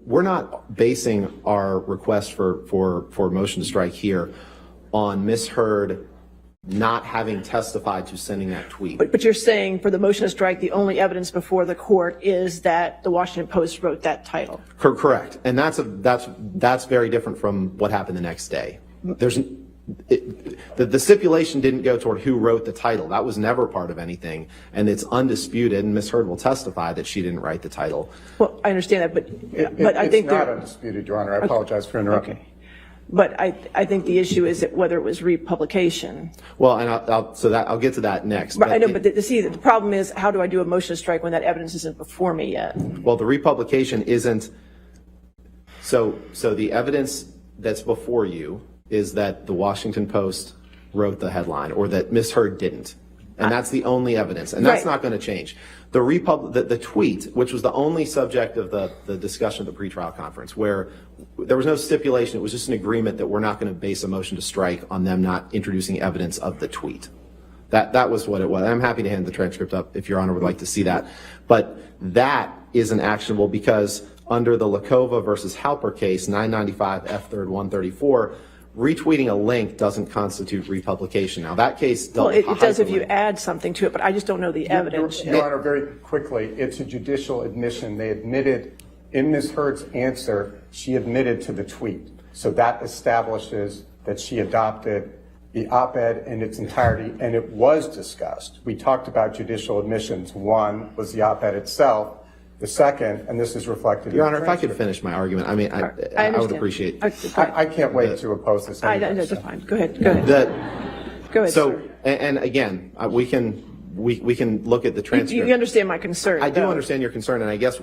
we're not basing our request for motion to strike here on Ms. Heard not having testified to sending that tweet. But you're saying for the motion to strike, the only evidence before the court is that the Washington Post wrote that title. Correct, and that's very different from what happened the next day. The stipulation didn't go toward who wrote the title. That was never part of anything, and it's undisputed. And Ms. Heard will testify that she didn't write the title. Well, I understand that, but I think it's not undisputed, Your Honor. I apologize for interrupting. Okay. But I think the issue is that whether it was republication. Well, and I'll get to that next. But I know, but the problem is, how do I do a motion to strike when that evidence isn't before me yet? Well, the republication isn't. So the evidence that's before you is that the Washington Post wrote the headline, or that Ms. Heard didn't, and that's the only evidence, and that's not going to change. The tweet, which was the only subject of the discussion of the pretrial conference, where there was no stipulation, it was just an agreement that we're not going to base a motion to strike on them not introducing evidence of the tweet. That was what it was. I'm happy to hand the transcript up if Your Honor would like to see that. But that isn't actionable because under the Lakova versus Halper case, 995 F3rd 134, retweeting a link doesn't constitute republication. Now, that case dealt with Well, it does if you add something to it, but I just don't know the evidence. Your Honor, very quickly, it's a judicial admission. They admitted in Ms. Heard's answer, she admitted to the tweet. So that establishes that she adopted the op-ed in its entirety, and it was discussed. We talked about judicial admissions. One was the op-ed itself. The second, and this is reflected Your in the Honor, if I could finish my argument, I mean, I would appreciate. I can't wait to oppose this. That's fine. Go ahead. Go ahead. Go ahead. So, sir. and again, we can look at the transcript. You understand my concern. I do understand your concern, and I guess